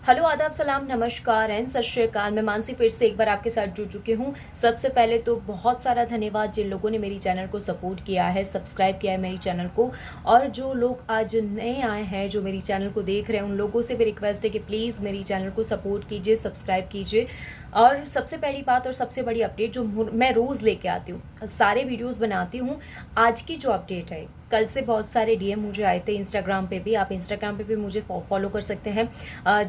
Hello, आदाब, सलाम, नमस्कार एंड सत श्री अकाल। मैं मानसी फिर से एक बार आपके साथ जुड़ चुकी हूँ। सबसे पहले तो बहुत सारा धन्यवाद जिन लोगों ने मेरी चैनल को सपोर्ट किया है, सब्सक्राइब किया है मेरी चैनल को। और जो लोग आज नए आए हैं, जो मेरी चैनल को देख रहे हैं, उन लोगों से भी रिक्वेस्ट है कि प्लीज़ मेरी चैनल को सपोर्ट कीजिए, सब्सक्राइब कीजिए। और सबसे पहली बात और सबसे बड़ी अपडेट जो मैं रोज़ लेके आती हूँ, सारे वीडियोज़ बनाती हूँ। आज की जो अपडेट है, कल से बहुत सारे डीएम मुझे आए थे इंस्टाग्राम पे भी। आप इंस्टाग्राम पे भी मुझे फॉलो कर सकते हैं,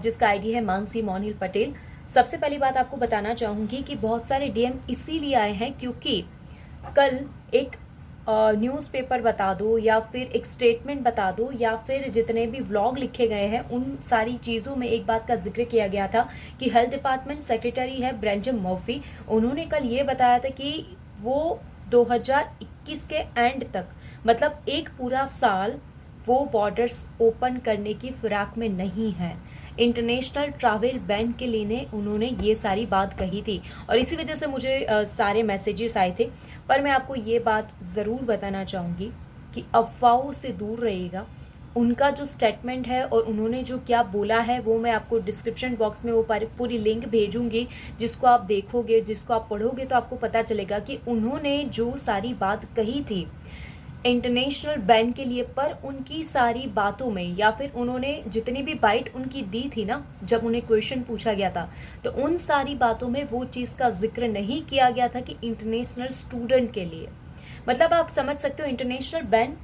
जिसका आईडी है मानसी मोनिल पटेल। सबसे पहली बात आपको बताना चाहूँगी कि बहुत सारे डीएम इसीलिए आए हैं क्योंकि कल एक न्यूज़पेपर बता दो या फिर एक स्टेटमेंट बता दो या फिर जितने भी व्लॉग लिखे गए हैं, उन सारी चीज़ों में एक बात का जिक्र किया गया था कि हेल्थ डिपार्टमेंट सेक्रेटरी है ब्रेंडन मर्फी। उन्होंने कल ये बताया था कि वो 2021 के एंड तक, मतलब एक पूरा साल, वो बॉर्डर्स ओपन करने की फिराक में नहीं है। इंटरनेशनल ट्रैवल बैन के लिए उन्होंने ये सारी बात कही थी और इसी वजह से मुझे सारे मैसेजेस आए थे। पर मैं आपको ये बात ज़रूर बताना चाहूँगी कि अफवाहों से दूर रहेगा। उनका जो स्टेटमेंट है और उन्होंने जो क्या बोला है, वो मैं आपको डिस्क्रिप्शन बॉक्स में वो पूरी लिंक भेजूंगी, जिसको आप देखोगे, जिसको आप पढ़ोगे तो आपको पता चलेगा कि उन्होंने जो सारी बात कही थी इंटरनेशनल बैन के लिए, पर उनकी सारी बातों में या फिर उन्होंने जितनी भी बाइट उनकी दी थी ना, जब उन्हें क्वेश्चन पूछा गया था, तो उन सारी बातों में वो चीज़ का जिक्र नहीं किया गया था कि इंटरनेशनल स्टूडेंट के लिए। मतलब आप समझ सकते हो, इंटरनेशनल बैन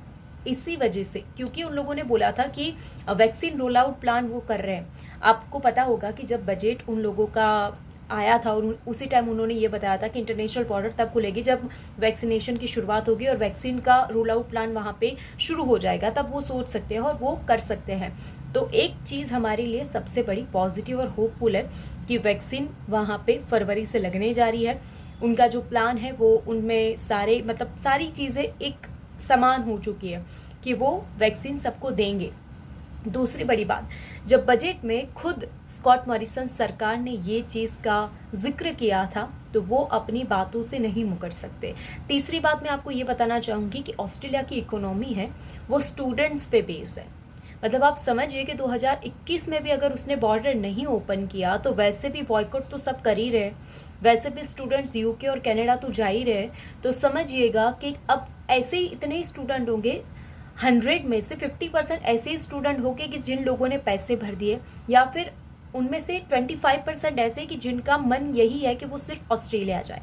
इसी वजह से, क्योंकि उन लोगों ने बोला था कि वैक्सीन रोल आउट प्लान वो कर रहे हैं। आपको पता होगा कि जब बजट उन लोगों का आया था और उसी टाइम उन्होंने ये बताया था कि इंटरनेशनल बॉर्डर तब खुलेगी जब वैक्सीनेशन की शुरुआत होगी और वैक्सीन का रोल आउट प्लान वहाँ पे शुरू हो जाएगा, तब वो सोच सकते हैं और वो कर सकते हैं। तो एक चीज़ हमारे लिए सबसे बड़ी पॉजिटिव और होपफुल है कि वैक्सीन वहाँ पे फरवरी से लगने जा रही है। उनका जो प्लान है वो, उनमें सारे मतलब सारी चीज़ें एक समान हो चुकी है कि वो वैक्सीन सबको देंगे। दूसरी बड़ी बात, जब बजट में खुद स्कॉट मॉरिसन सरकार ने ये चीज़ का जिक्र किया था तो वो अपनी बातों से नहीं मुकर सकते। तीसरी बात मैं आपको ये बताना चाहूँगी कि ऑस्ट्रेलिया की इकोनॉमी है वो स्टूडेंट्स पे बेस है। मतलब आप समझिए कि 2021 में भी अगर उसने बॉर्डर नहीं ओपन किया तो वैसे भी बॉयकॉट तो सब कर ही रहे, वैसे भी स्टूडेंट्स यूके और कनाडा तो जा ही रहे। तो समझिएगा कि अब ऐसे ही इतने ही स्टूडेंट होंगे, 100 में से 50% ऐसे ही स्टूडेंट होंगे कि जिन लोगों ने पैसे भर दिए, या फिर उनमें से 25% ऐसे कि जिनका मन यही है कि वो सिर्फ ऑस्ट्रेलिया जाए।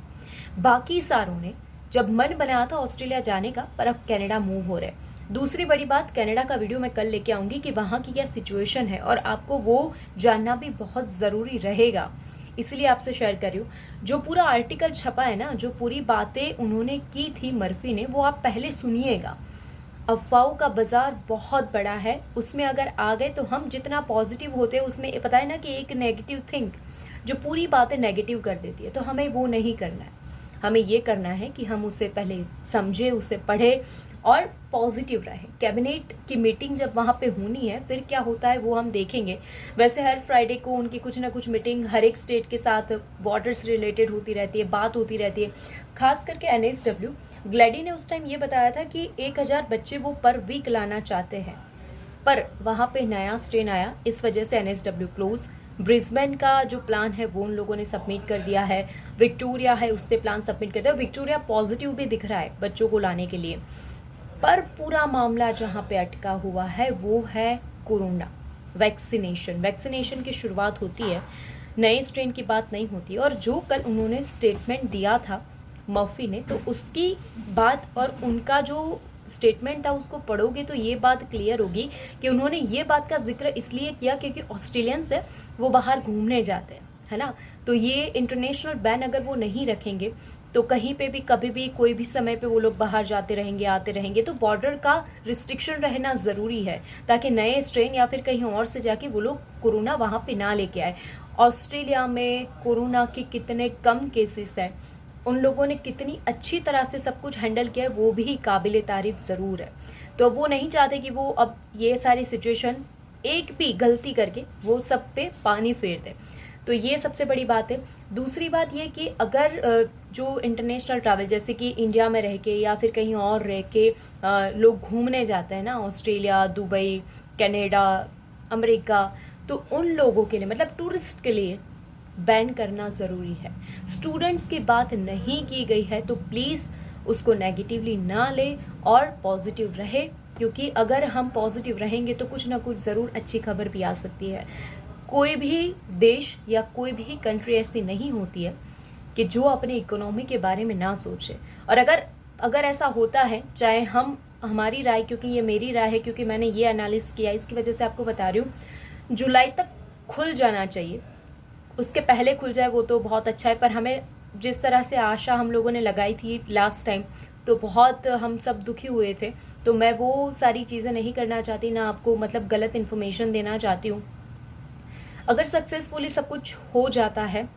बाकी सारों ने जब मन बनाया था ऑस्ट्रेलिया जाने का, पर अब कनाडा मूव हो रहे हैं। दूसरी बड़ी बात, कनाडा का वीडियो मैं कल लेके आऊँगी कि वहाँ की क्या सिचुएशन है और आपको वो जानना भी बहुत ज़रूरी रहेगा, इसलिए आपसे शेयर कर रही हूँ। जो पूरा आर्टिकल छपा है ना, जो पूरी बातें उन्होंने की थी मर्फी ने, वो आप पहले सुनिएगा। अफवाहों का बाजार बहुत बड़ा है, उसमें अगर आ गए तो हम जितना पॉजिटिव होते हैं उसमें पता है ना कि एक नेगेटिव थिंक जो पूरी बातें नेगेटिव कर देती है, तो हमें वो नहीं करना है। हमें ये करना है कि हम उसे पहले समझे, उसे पढ़े और पॉजिटिव रहे। कैबिनेट की मीटिंग जब वहाँ पे होनी है, फिर क्या होता है वो हम देखेंगे। वैसे हर फ्राइडे को उनकी कुछ ना कुछ मीटिंग हर एक स्टेट के साथ बॉर्डर से रिलेटेड होती रहती है, बात होती रहती है। खास करके एनएसडब्ल्यू, ग्लैडी ने उस टाइम ये बताया था कि 1000 बच्चे वो पर वीक लाना चाहते हैं, पर वहाँ पे नया स्ट्रेन आया, इस वजह से एनएसडब्ल्यू क्लोज। ब्रिस्बेन का जो प्लान है वो उन लोगों ने सबमिट कर दिया है। विक्टोरिया है, उसने प्लान सबमिट कर दिया। विक्टोरिया पॉजिटिव भी दिख रहा है बच्चों को लाने के लिए, पर पूरा मामला जहाँ पे अटका हुआ है वो है कोरोना वैक्सीनेशन की शुरुआत होती है, नए स्ट्रेन की बात नहीं होती। और जो कल उन्होंने स्टेटमेंट दिया था मर्फी ने, तो उसकी बात और उनका जो स्टेटमेंट था उसको पढ़ोगे तो ये बात क्लियर होगी कि उन्होंने ये बात का जिक्र इसलिए किया क्योंकि ऑस्ट्रेलियंस है वो बाहर घूमने जाते हैं, है ना। तो ये इंटरनेशनल बैन अगर वो नहीं रखेंगे तो कहीं पे भी कभी भी कोई भी समय पे वो लोग बाहर जाते रहेंगे, आते रहेंगे, तो बॉर्डर का रिस्ट्रिक्शन रहना ज़रूरी है ताकि नए स्ट्रेन या फिर कहीं और से जाके वो लोग कोरोना वहाँ पे ना लेके आए। ऑस्ट्रेलिया में कोरोना के कितने कम केसेस हैं, उन लोगों ने कितनी अच्छी तरह से सब कुछ हैंडल किया है, वो भी काबिल तारीफ़ ज़रूर है। तो वो नहीं चाहते कि वो अब ये सारी सिचुएशन एक भी गलती करके वो सब पे पानी फेर दे। तो ये सबसे बड़ी बात है। दूसरी बात ये कि अगर जो इंटरनेशनल ट्रैवल जैसे कि इंडिया में रह के या फिर कहीं और रह के लोग घूमने जाते हैं ना, ऑस्ट्रेलिया, दुबई, कनाडा, अमेरिका, तो उन लोगों के लिए मतलब टूरिस्ट के लिए बैन करना ज़रूरी है। स्टूडेंट्स की बात नहीं की गई है तो प्लीज़ उसको नेगेटिवली ना ले और पॉजिटिव रहे, क्योंकि अगर हम पॉजिटिव रहेंगे तो कुछ ना कुछ ज़रूर अच्छी खबर भी आ सकती है। कोई भी देश या कोई भी कंट्री ऐसी नहीं होती है कि जो अपने इकोनॉमी के बारे में ना सोचे। और अगर ऐसा होता है, चाहे हमारी राय, क्योंकि ये मेरी राय है, क्योंकि मैंने ये एनालिसिस किया, इसकी वजह से आपको बता रही हूँ, जुलाई तक खुल जाना चाहिए। उसके पहले खुल जाए वो तो बहुत अच्छा है, पर हमें जिस तरह से आशा हम लोगों ने लगाई थी लास्ट टाइम, तो बहुत हम सब दुखी हुए थे। तो मैं वो सारी चीज़ें नहीं करना चाहती, ना आपको मतलब गलत इन्फॉर्मेशन देना चाहती हूँ। अगर सक्सेसफुली सब कुछ हो जाता है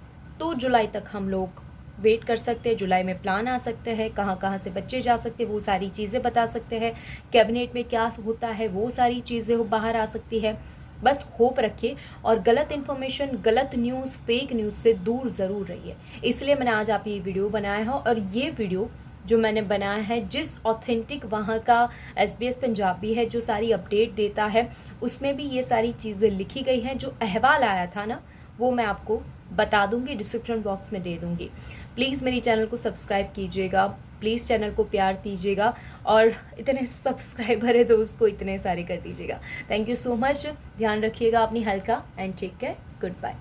तो जुलाई तक हम लोग वेट कर सकते हैं। जुलाई में प्लान आ सकते हैं, कहाँ कहाँ से बच्चे जा सकते हैं वो सारी चीज़ें बता सकते हैं। कैबिनेट में क्या होता है वो सारी चीज़ें बाहर आ सकती है। बस होप रखिए और गलत इन्फॉर्मेशन, गलत न्यूज़, फेक न्यूज़ से दूर ज़रूर रहिए। इसलिए मैंने आज आप ये वीडियो बनाया है, और ये वीडियो जो मैंने बनाया है जिस ऑथेंटिक वहाँ का SBS पंजाबी है जो सारी अपडेट देता है, उसमें भी ये सारी चीज़ें लिखी गई हैं। जो अहवाल आया था ना, वो मैं आपको बता दूंगी, डिस्क्रिप्शन बॉक्स में दे दूंगी। प्लीज़ मेरी चैनल को सब्सक्राइब कीजिएगा, प्लीज़ चैनल को प्यार दीजिएगा, और इतने सब्सक्राइबर है तो उसको इतने सारे कर दीजिएगा। Thank you so much. ध्यान रखिएगा अपनी हेल्थ का, and take care. Good bye.